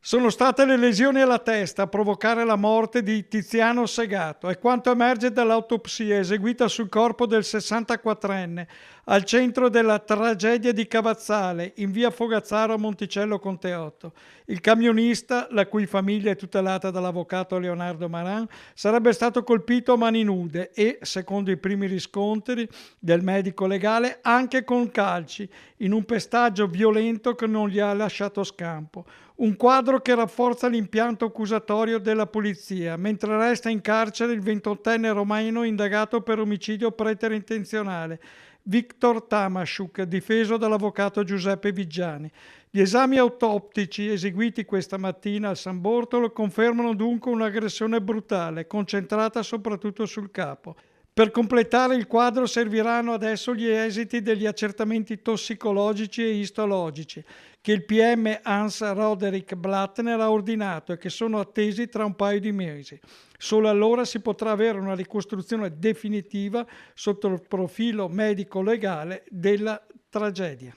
Sono state le lesioni alla testa a provocare la morte di Tiziano Segato, è quanto emerge dall'autopsia eseguita sul corpo del 64enne al centro della tragedia di Cavazzale, in via Fogazzaro a Monticello con Teotto. Il camionista, la cui famiglia è tutelata dall'avvocato Leonardo Maran, sarebbe stato colpito a mani nude e, secondo i primi riscontri del medico legale, anche con calci, in un pestaggio violento che non gli ha lasciato scampo. Un quadro che rafforza l'impianto accusatorio della polizia, mentre resta in carcere il 28enne romeno indagato per omicidio preterintenzionale, Viktor Tamashuk, difeso dall'avvocato Giuseppe Viggiani. Gli esami autoptici eseguiti questa mattina al San Bortolo confermano dunque un'aggressione brutale, concentrata soprattutto sul capo. Per completare il quadro serviranno adesso gli esiti degli accertamenti tossicologici e istologici che il PM Hans Roderick Blattner ha ordinato e che sono attesi tra un paio di mesi. Solo allora si potrà avere una ricostruzione definitiva sotto il profilo medico-legale della tragedia.